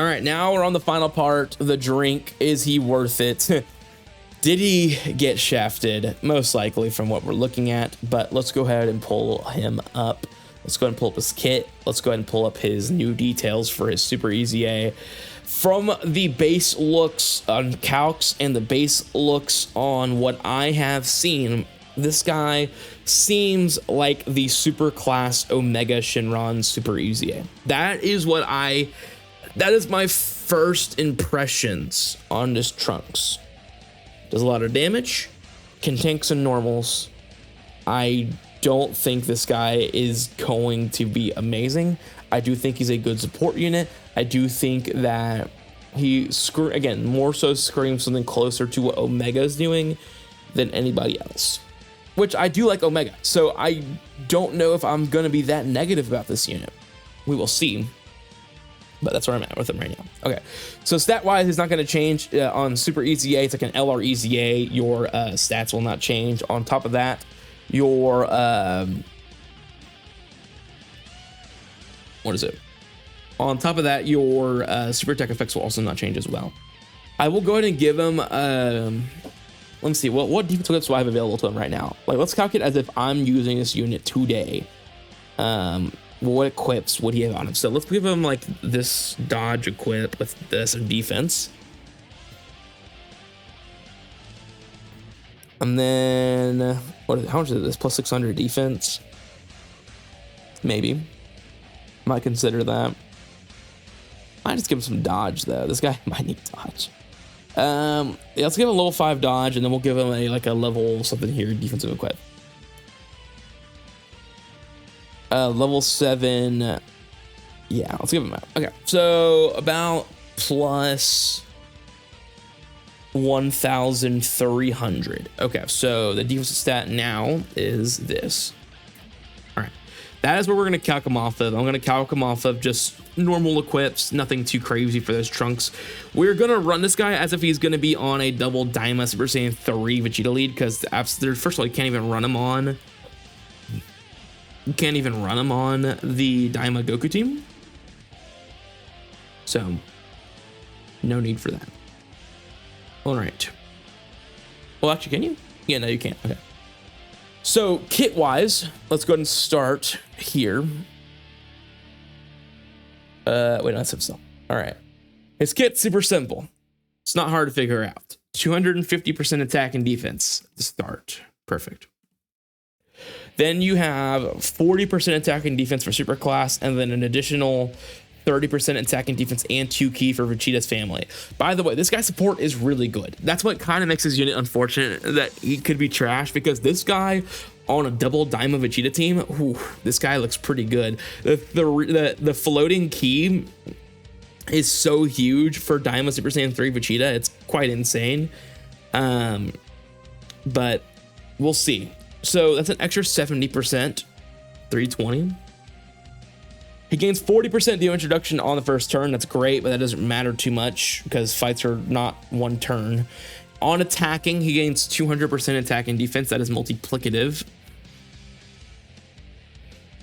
All right, now we're on the final part. The drink. Is he worth it? Did he get shafted? Most likely from what we're looking at, but let's go ahead and pull him up. Let's go ahead and pull up his kit. Let's go ahead and pull up his new details for his Super EZA. From the base looks on Calcs and the base looks on what I have seen, this guy seems like the super class Omega Shinron Super EZA. That is my first impressions on this Trunks. Does a lot of damage, can tank some normals. I don't think this guy is going to be amazing. I do think he's a good support unit. I do think that he, again, more so screams something closer to what Omega is doing than anybody else, which I do like Omega. So I don't know if I'm going to be that negative about this unit. We will see. But that's where I'm at with him right now. Okay, so stat-wise, it's not going to change on Super EZA. It's like an LR EZA. Your stats will not change. On top of that, your what is it? On top of that, your super attack effects will also not change as well. I will go ahead and give him. Let me see. What defense equips do I have available to him right now? Like, let's calculate as if I'm using this unit today. What equips would he have on him? So let's give him like this dodge equip with this defense. And then how much is this? Plus 600 defense? Maybe. Might consider that. Might just give him some dodge though. This guy might need dodge. Yeah, let's give him a level 5 dodge, and then we'll give him a level something here, defensive equip. Level 7, yeah, let's give him that. Okay, so about plus 1,300. Okay, so the defensive stat now is this. All right, that is what we're gonna calc him off of. I'm gonna calc him off of just normal equips, nothing too crazy for those Trunks. We're gonna run this guy as if he's gonna be on a double Daima Super Saiyan 3 Vegeta lead, because first of all, you can't even run him on. You can't even run him on the Daima Goku team. So, no need for that. All right. Well, actually, can you? Yeah, no, you can't. Okay. So, kit-wise, let's go ahead and start here. Wait, no, that's still. All right. His kit's super simple. It's not hard to figure out. 250% attack and defense to start. Perfect. Then you have 40% attack and defense for super class, and then an additional 30% attack and defense and 2 key for Vegeta's family. By the way, this guy's support is really good. That's what kind of makes his unit unfortunate that he could be trash, because this guy on a double Daima Vegeta team, whew, this guy looks pretty good. The floating key is so huge for Daima Super Saiyan 3 Vegeta. It's quite insane. But we'll see. So that's an extra 70%, 320. He gains 40% deal introduction on the first turn. That's great, but that doesn't matter too much because fights are not one turn. On attacking, he gains 200% attack and defense. That is multiplicative.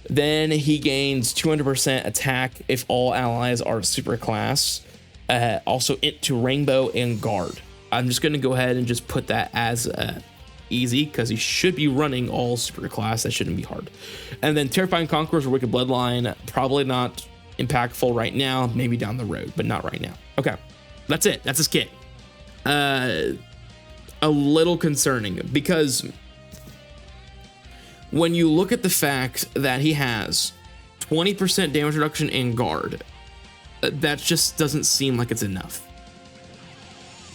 Then he gains 200% attack if all allies are super class. Also into Rainbow and Guard. I'm just going to go ahead and just put that as easy, because he should be running all super class. That shouldn't be hard. And then Terrifying Conquerors or Wicked Bloodline, probably not impactful right now, maybe down the road, but not right now. Okay, that's it. That's his kit. A little concerning, because when you look at the fact that he has 20% damage reduction and guard, that just doesn't seem like it's enough.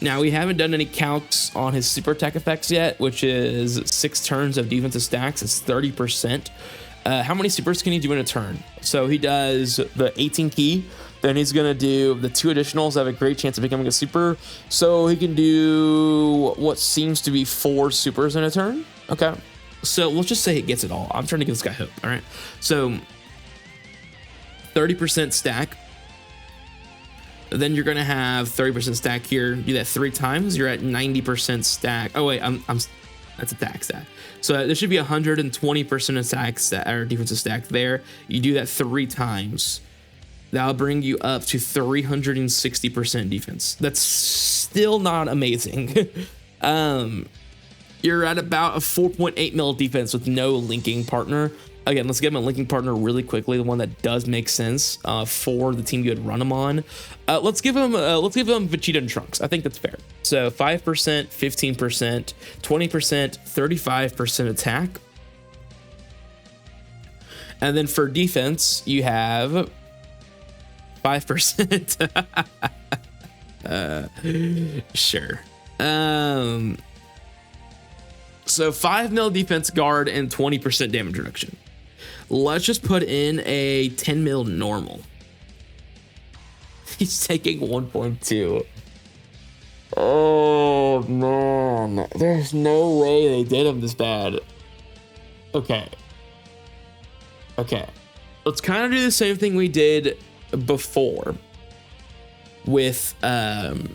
Now, we haven't done any calcs on his super attack effects yet, which is 6 turns of defensive stacks. It's 30%. How many supers can he do in a turn? So he does the 18 key. Then he's going to do the 2 additionals that have a great chance of becoming a super. So he can do what seems to be 4 supers in a turn. Okay. So let's just say he gets it all. I'm trying to give this guy hope. All right. So 30% stack. Then you're gonna have 30% stack here. Do that 3 times. You're at 90% stack. Oh wait, that's attack stack. So there should be 120% attack stat or defensive stack there. You do that 3 times. That'll bring you up to 360% defense. That's still not amazing. You're at about a 4.8 mil defense with no linking partner. Again, let's give him a linking partner really quickly, the one that does make sense for the team you would run him on. Let's give him Vegeta and Trunks. I think that's fair. So 5%, 15%, 20%, 35% attack. And then for defense, you have 5%. Sure. So 5 mil defense guard and 20% damage reduction. Let's just put in a 10 mil normal. He's taking 1.2. Oh man, there's no way they did him this bad. Okay. Let's kind of do the same thing we did before with when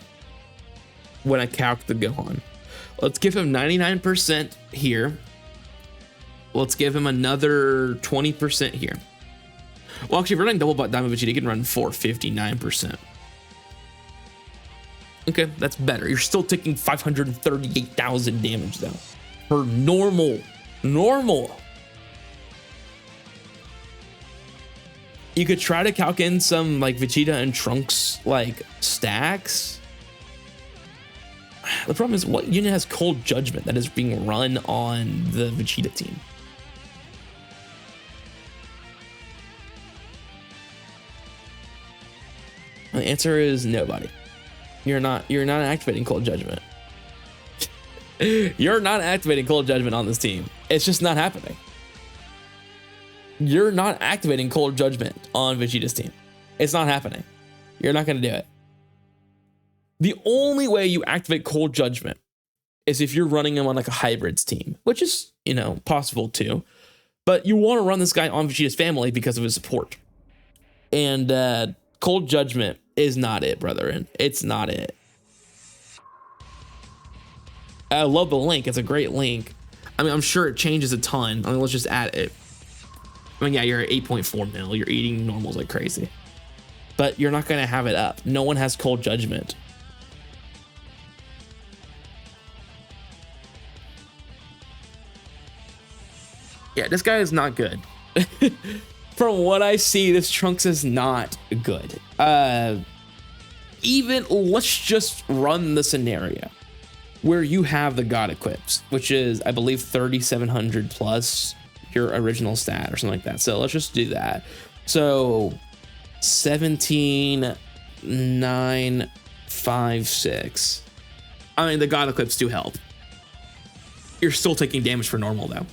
I calced the Gohan. Let's give him 99% here. Let's give him another 20% here. Well, actually, if we're running double Diamond Vegeta, he can run 459%. Okay, that's better. You're still taking 538,000 damage though. For normal. You could try to calc in some like Vegeta and Trunks like stacks. The problem is, what unit has Cold Judgment that is being run on the Vegeta team? The answer is nobody. You're not activating Cold Judgment. You're not activating Cold Judgment on this team. It's just not happening. You're not activating Cold Judgment on Vegeta's team. It's not happening. You're not going to do it. The only way you activate Cold Judgment is if you're running him on like a hybrids team, which is, possible too. But you want to run this guy on Vegeta's family because of his support. And Cold Judgment is not it, brethren. It's not it. I love the link. It's a great link. I mean, I'm sure it changes a ton. I mean, let's just add it. I mean, yeah, you're at 8.4 mil. You're eating normals like crazy. But you're not going to have it up. No one has Cold Judgment. Yeah, this guy is not good. From what I see, this Trunks is not good. Even let's just run the scenario where you have the God equips, which is, I believe, 3,700 plus your original stat or something like that. So let's just do that. So 17,956. I mean, the God equips do help. You're still taking damage for normal though.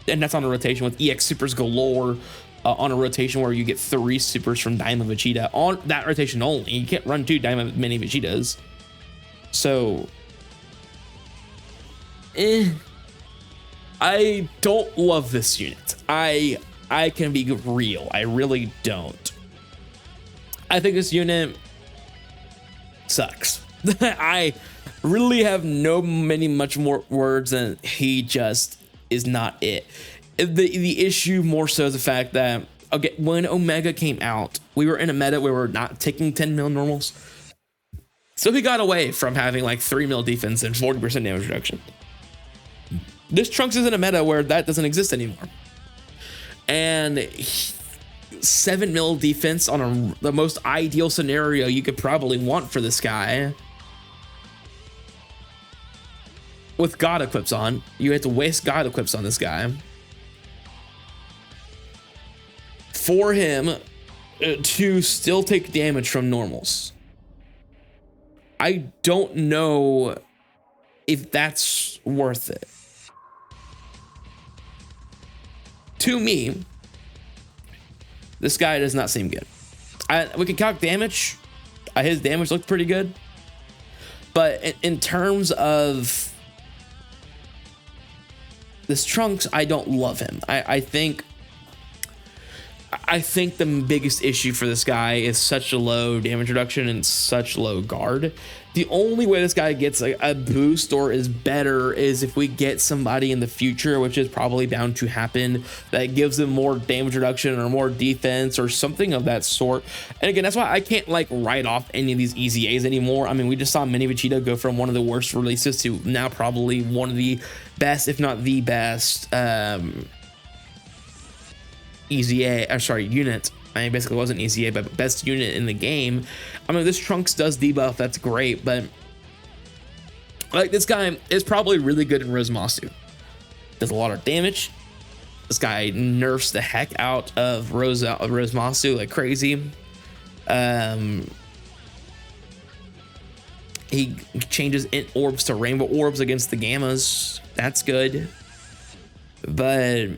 And that's on a rotation with EX supers galore, on a rotation where you get 3 supers from Diamond Vegeta on that rotation only. You can't run 2 Diamond Mini Vegetas. So, I don't love this unit. I can be real. I really don't. I think this unit sucks. I really have much more words than he just is not it. The issue more so is the fact that, okay, when Omega came out, we were in a meta where we're not taking 10 mil normals. So he got away from having like 3 mil defense and 40% damage reduction. This Trunks is in a meta where that doesn't exist anymore. And 7 mil defense on the most ideal scenario you could probably want for this guy. With God equips on, you have to waste God equips on this guy. For him to still take damage from normals. I don't know if that's worth it. To me, this guy does not seem good. We can calc damage. His damage looked pretty good. But in terms of this Trunks, I don't love him. I think I think the biggest issue for this guy is such a low damage reduction and such low guard. The only way this guy gets a boost or is better is if we get somebody in the future, which is probably bound to happen, that gives him more damage reduction or more defense or something of that sort. And again, that's why I can't like write off any of these easy A's anymore. I mean, we just saw Mini Vegeta go from one of the worst releases to now probably one of the best, if not the best, unit. I mean, basically it wasn't EZA, but best unit in the game. I mean, this Trunks does debuff, that's great, but like this guy is probably really good in Rosmasu. Does a lot of damage. This guy nerfs the heck out of Rosmasu like crazy. He changes int orbs to rainbow orbs against the gammas. That's good. But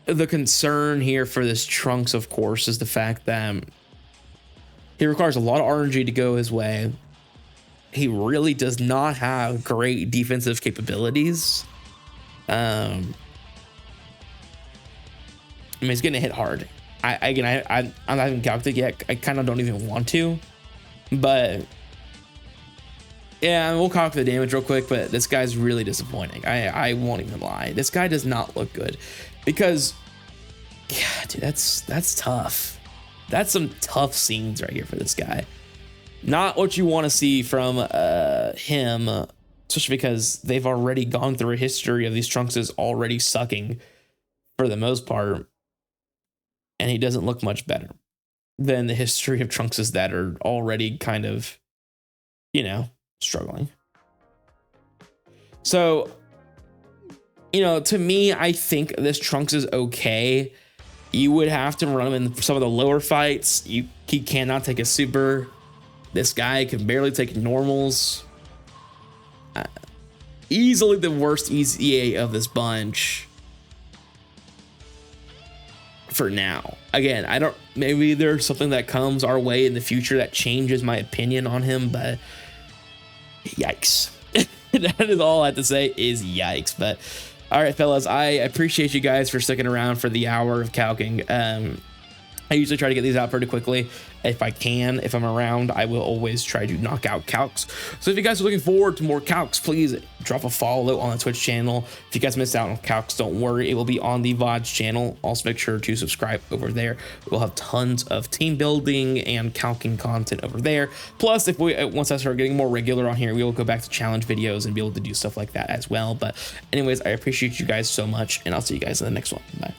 the concern here for this Trunks, of course, is the fact that he requires a lot of RNG to go his way. He really does not have great defensive capabilities. I mean, he's getting hit hard. I haven't calculated yet. I kind of don't even want to, but yeah, we'll calculate the damage real quick. But this guy's really disappointing. I won't even lie. This guy does not look good. Because, yeah, dude, that's tough. That's some tough scenes right here for this guy. Not what you want to see from him, especially because they've already gone through a history of these Trunkses already sucking for the most part, and he doesn't look much better than the history of Trunkses that are already kind of, you know, struggling. So, you know, to me, I think this Trunks is okay. You would have to run him in some of the lower fights. He cannot take a super. This guy can barely take normals. Easily the worst EZA of this bunch for now. Again, I don't, maybe there's something that comes our way in the future that changes my opinion on him, but yikes. That is all I have to say is yikes. But all right, fellas, I appreciate you guys for sticking around for the hour of calcing. I usually try to get these out pretty quickly. If I can, if I'm around, I will always try to knock out calcs. So if you guys are looking forward to more calcs, please drop a follow on the Twitch channel. If you guys missed out on calcs, don't worry. It will be on the VODs channel. Also make sure to subscribe over there. We'll have tons of team building and calcing content over there. Plus, if once I start getting more regular on here, we will go back to challenge videos and be able to do stuff like that as well. But anyways, I appreciate you guys so much, and I'll see you guys in the next one. Bye.